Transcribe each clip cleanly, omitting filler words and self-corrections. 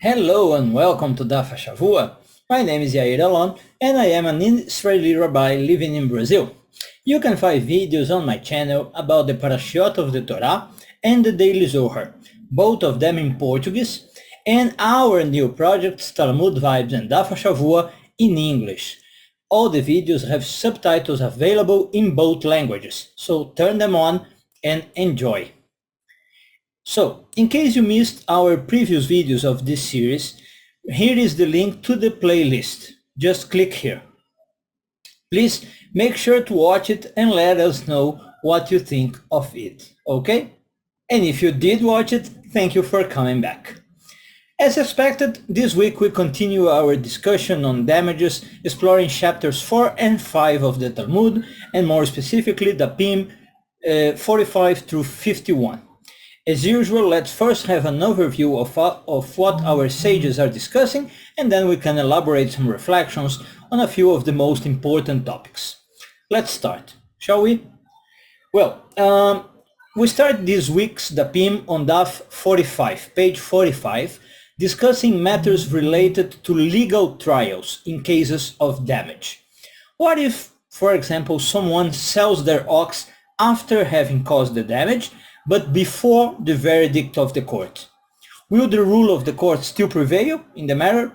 Hello and welcome to Hashavua. My name is Yair Alon and I am an Israeli rabbi living in Brazil. You can find videos on my channel about the Parashiot of the Torah and the Daily Zohar, both of them in Portuguese, and our new projects Talmud Vibes and Hashavua in English. All the videos have subtitles available in both languages, so turn them on and enjoy. So, in case you missed our previous videos of this series, here is the link to the playlist. Just click here. Please make sure to watch it and let us know what you think of it, okay? And if you did watch it, thank you for coming back. As expected, this week we continue our discussion on damages, exploring chapters 4 and 5 of the Talmud, and more specifically the Pim 45 through 51. As usual, let's first have an overview of what our sages are discussing, and then we can elaborate some reflections on a few of the most important topics. Let's start, shall we? Well, we start this week's Dapim on Daf 45, page 45, discussing matters related to legal trials in cases of damage. What if, for example, someone sells their ox after having caused the damage, but before the verdict of the court? Will the rule of the court still prevail in the matter?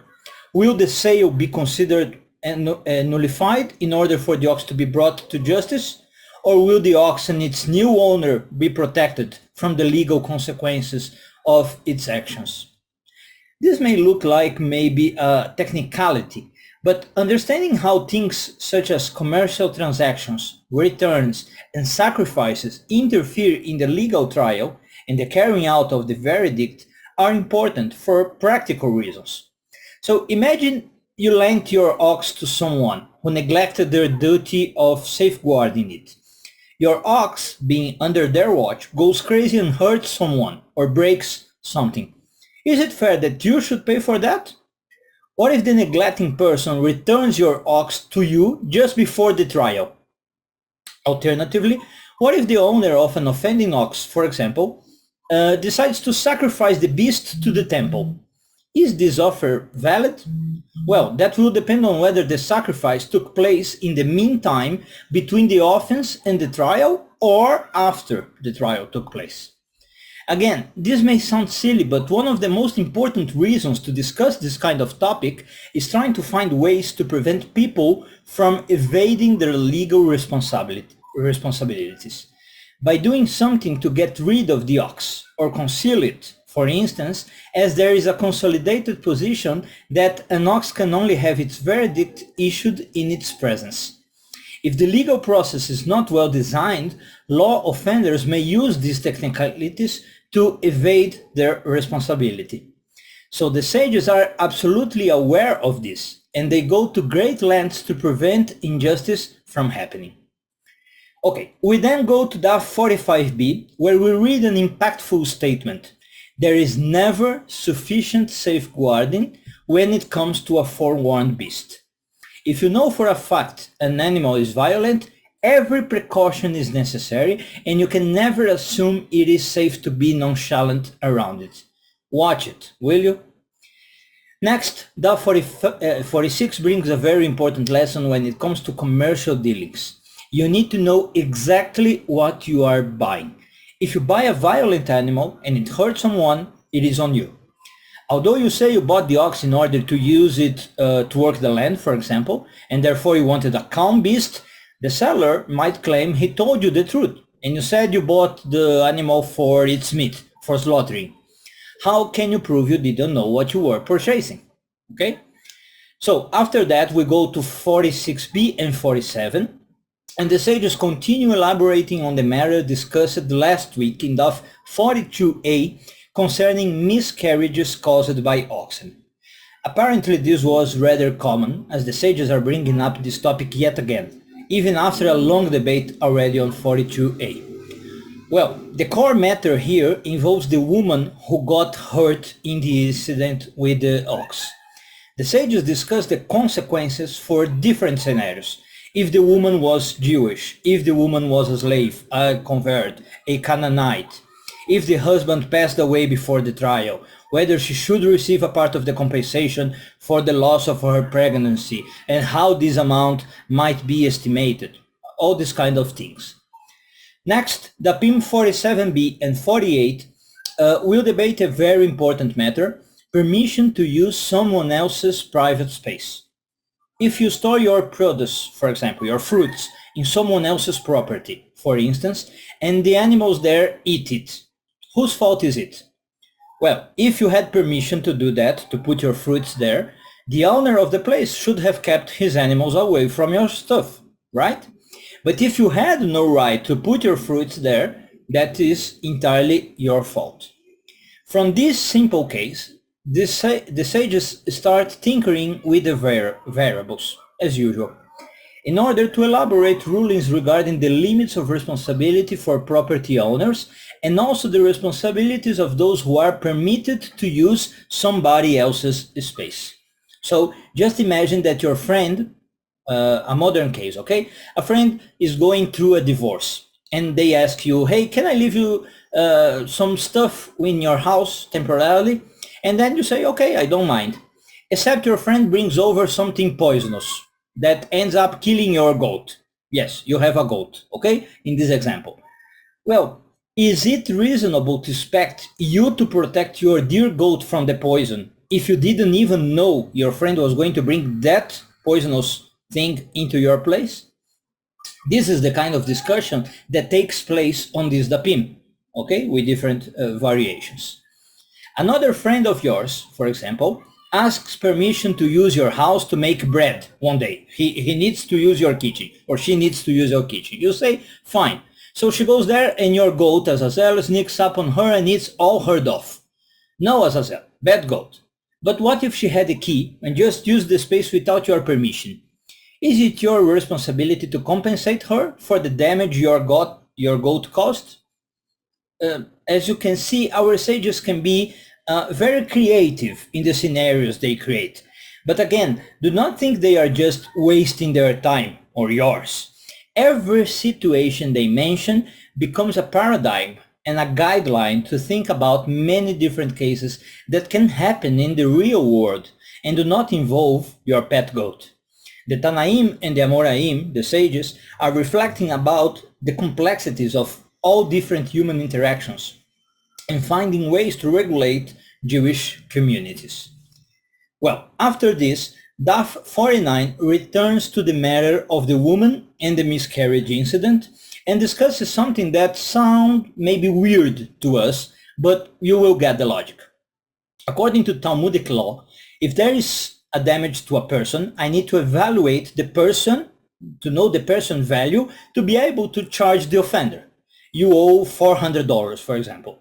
Will the sale be considered nullified in order for the ox to be brought to justice? Or will the ox and its new owner be protected from the legal consequences of its actions? This may look like maybe a technicality, but understanding how things such as commercial transactions, returns, and sacrifices interfere in the legal trial and the carrying out of the verdict are important for practical reasons. So imagine you lent your ox to someone who neglected their duty of safeguarding it. Your ox, being under their watch, goes crazy and hurts someone or breaks something. Is it fair that you should pay for that? What if the neglecting person returns your ox to you just before the trial? Alternatively, what if the owner of an offending ox, for example, decides to sacrifice the beast to the temple? Is this offer valid? Well, that will depend on whether the sacrifice took place in the meantime between the offense and the trial or after the trial took place. Again, this may sound silly, but one of the most important reasons to discuss this kind of topic is trying to find ways to prevent people from evading their legal responsibilities. By doing something to get rid of the ox or conceal it, for instance, as there is a consolidated position that an ox can only have its verdict issued in its presence. If the legal process is not well designed, law offenders may use these technicalities to evade their responsibility. So the sages are absolutely aware of this, and they go to great lengths to prevent injustice from happening. Okay, we then go to Daf 45b, where we read an impactful statement. There is never sufficient safeguarding when it comes to a forewarned beast. If you know for a fact an animal is violent, every precaution is necessary, and you can never assume it is safe to be nonchalant around it. Watch it, will you? Next, Daf 46 brings a very important lesson when it comes to commercial dealings. You need to know exactly what you are buying. If you buy a violent animal and it hurts someone, it is on you. Although you say you bought the ox in order to use it to work the land, for example, and therefore you wanted a calm beast, the seller might claim he told you the truth, and you said you bought the animal for its meat, for slaughtering. How can you prove you didn't know what you were purchasing? Okay? So after that, we go to 46b and 47, and the sages continue elaborating on the matter discussed last week in Daf 42a, concerning miscarriages caused by oxen. Apparently this was rather common, as the sages are bringing up this topic yet again, even after a long debate already on 42a. Well, the core matter here involves the woman who got hurt in the incident with the ox. The sages discuss the consequences for different scenarios. If the woman was Jewish, if the woman was a slave, a convert, a Canaanite, if the husband passed away before the trial, whether she should receive a part of the compensation for the loss of her pregnancy, and how this amount might be estimated, all these kind of things. Next, the PIM 47B and 48 will debate a very important matter: permission to use someone else's private space. If you store your produce, for example, your fruits, in someone else's property, for instance, and the animals there eat it, whose fault is it? Well, if you had permission to do that, to put your fruits there, the owner of the place should have kept his animals away from your stuff, right? But if you had no right to put your fruits there, that is entirely your fault. From this simple case, the sages start tinkering with the variables, as usual, in order to elaborate rulings regarding the limits of responsibility for property owners and also the responsibilities of those who are permitted to use somebody else's space. So just imagine that your friend, a modern case, okay? A friend is going through a divorce and they ask you, hey, can I leave you some stuff in your house temporarily? And then you say, okay, I don't mind. Except your friend brings over something poisonous that ends up killing your goat. Yes, you have a goat, okay? In this example. Well, is it reasonable to expect you to protect your dear goat from the poison if you didn't even know your friend was going to bring that poisonous thing into your place? This is the kind of discussion that takes place on this DAPIM, okay, with different variations. Another friend of yours, for example, asks permission to use your house to make bread one day. He needs to use your kitchen, or she needs to use your kitchen. You say, fine. So she goes there and your goat, Azazel, sneaks up on her and eats all her dough. No, Azazel, bad goat. But what if she had a key and just used the space without your permission? Is it your responsibility to compensate her for the damage your goat caused? As you can see, our sages can be very creative in the scenarios they create. But again, do not think they are just wasting their time or yours. Every situation they mention becomes a paradigm and a guideline to think about many different cases that can happen in the real world and do not involve your pet goat. The Tanaim and the Amoraim, the sages, are reflecting about the complexities of all different human interactions and finding ways to regulate Jewish communities. Well, after this, DAF 49 returns to the matter of the woman and the miscarriage incident and discusses something that sounds maybe weird to us, but you will get the logic. According to Talmudic law, if there is a damage to a person, I need to evaluate the person, to know the person value, to be able to charge the offender. You owe $400, for example.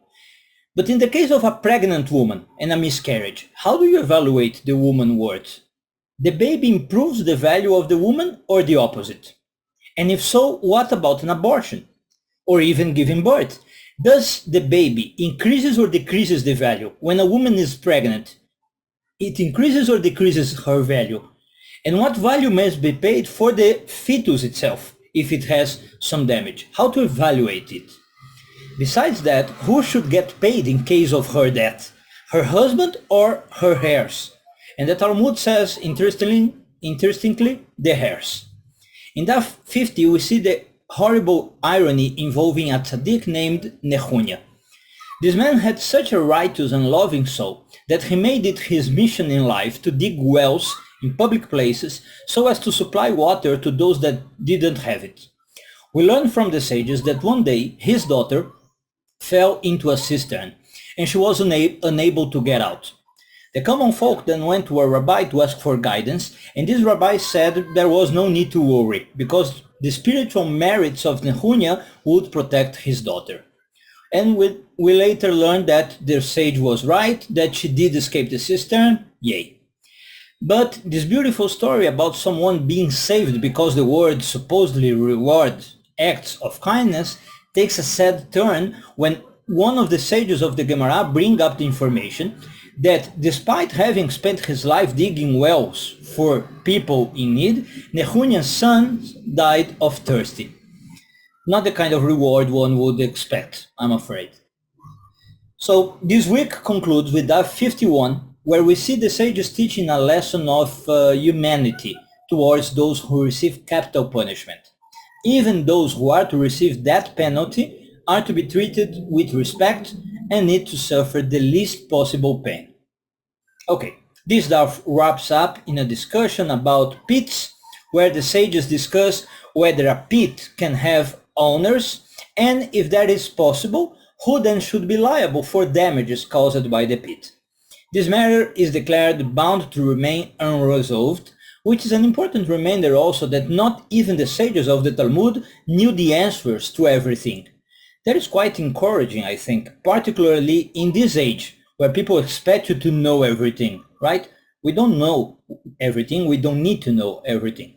But in the case of a pregnant woman and a miscarriage, how do you evaluate the woman's worth? The baby improves the value of the woman or the opposite? And if so, what about an abortion? Or even giving birth? Does the baby increases or decreases the value? When a woman is pregnant, it increases or decreases her value? And what value must be paid for the fetus itself if it has some damage? How to evaluate it? Besides that, who should get paid in case of her death? Her husband or her heirs? And the Talmud says, interestingly, the heirs. In DAF 50, we see the horrible irony involving a tzaddik named Nehunya. This man had such a righteous and loving soul that he made it his mission in life to dig wells in public places so as to supply water to those that didn't have it. We learn from the sages that one day his daughter fell into a cistern and she was unable to get out. The common folk then went to a rabbi to ask for guidance, and this rabbi said there was no need to worry because the spiritual merits of Nehunya would protect his daughter. And we later learned that the sage was right, that she did escape the cistern, yay. But this beautiful story about someone being saved because the world supposedly rewards acts of kindness takes a sad turn when one of the sages of the Gemara bring up the information that despite having spent his life digging wells for people in need, Nehunya's son died of thirsty. Not the kind of reward one would expect, I'm afraid. So this week concludes with Daf 51, where we see the sages teaching a lesson of humanity towards those who receive capital punishment. Even those who are to receive that penalty are to be treated with respect and need to suffer the least possible pain. Okay, this Daf wraps up in a discussion about pits, where the sages discuss whether a pit can have owners, and if that is possible, who then should be liable for damages caused by the pit. This matter is declared bound to remain unresolved, which is an important reminder also that not even the sages of the Talmud knew the answers to everything. That is quite encouraging, I think, particularly in this age where people expect you to know everything, right? We don't know everything, we don't need to know everything.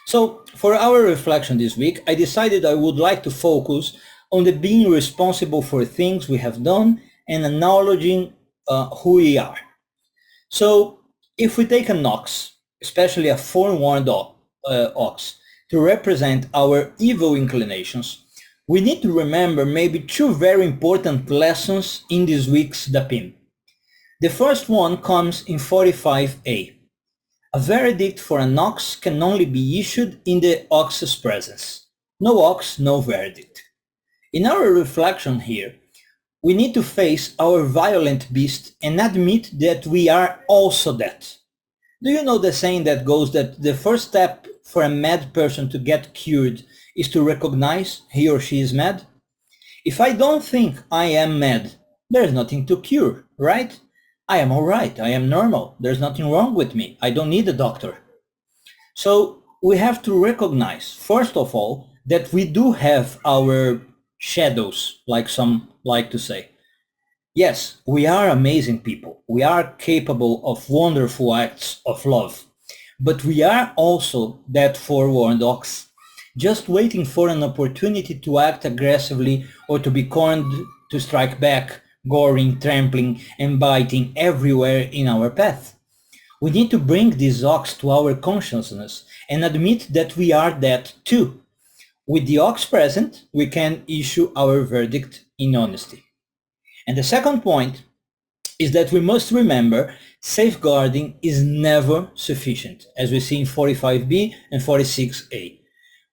So for our reflection this week, I decided I would like to focus on the being responsible for things we have done and acknowledging who we are. So if we take an ox, especially a forewarned ox, to represent our evil inclinations, we need to remember maybe two very important lessons in this week's Dapim. The first one comes in 45a. A verdict for an ox can only be issued in the ox's presence. No ox, no verdict. In our reflection here, we need to face our violent beast and admit that we are also that. Do you know the saying that goes that the first step for a mad person to get cured is to recognize he or she is mad? If I don't think I am mad, there is nothing to cure, right? I am alright, I am normal, there's nothing wrong with me, I don't need a doctor. So we have to recognize, first of all, that we do have our shadows, like some like to say. Yes, we are amazing people. We are capable of wonderful acts of love. But we are also that forewarned ox, just waiting for an opportunity to act aggressively or to be cornered to strike back, goring, trampling, and biting everywhere in our path. We need to bring this ox to our consciousness and admit that we are that too. With the ox present, we can issue our verdict in honesty. And the second point is that we must remember safeguarding is never sufficient, as we see in 45b and 46a.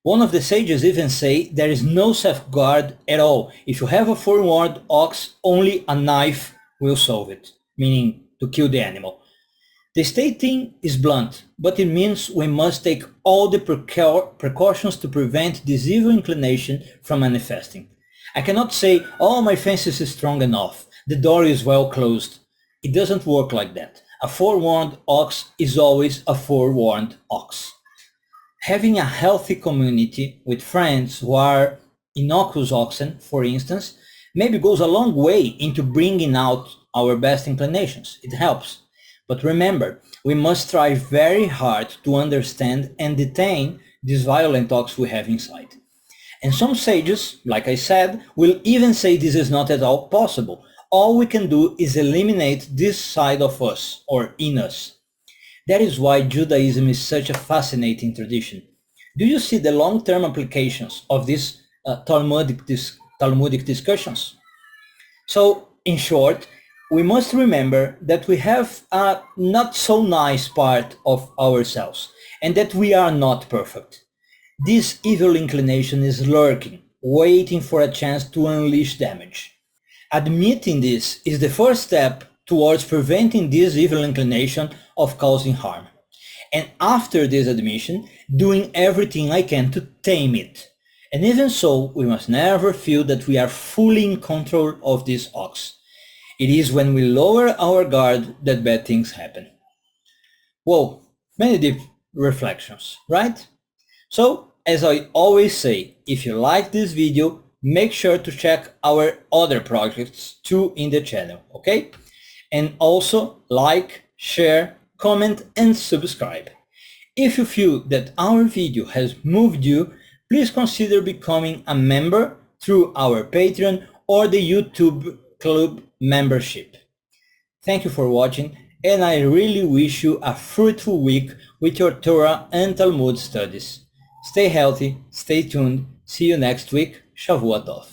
One of the sages even say there is no safeguard at all. If you have a forewarned ox, only a knife will solve it, meaning to kill the animal. The stating is blunt, but it means we must take all the precautions to prevent this evil inclination from manifesting. I cannot say, oh, my fence is strong enough, the door is well closed. It doesn't work like that. A forewarned ox is always a forewarned ox. Having a healthy community with friends who are innocuous oxen, for instance, maybe goes a long way into bringing out our best inclinations. It helps. But remember, we must try very hard to understand and detain this violent ox we have inside. And some sages, like I said, will even say this is not at all possible. All we can do is eliminate this side of us, or in us. That is why Judaism is such a fascinating tradition. Do you see the long-term applications of these Talmudic discussions? So, in short, we must remember that we have a not so nice part of ourselves, and that we are not perfect. This evil inclination is lurking, waiting for a chance to unleash damage. Admitting this is the first step towards preventing this evil inclination of causing harm. And after this admission, doing everything I can to tame it. And even so, we must never feel that we are fully in control of this ox. It is when we lower our guard that bad things happen. Whoa, many deep reflections, right? So, as I always say, if you like this video, make sure to check our other projects too in the channel, okay? And also like, share, comment and subscribe. If you feel that our video has moved you, please consider becoming a member through our Patreon or the YouTube Club membership. Thank you for watching, and I really wish you a fruitful week with your Torah and Talmud studies. Stay healthy, stay tuned, see you next week, Shavua Tov.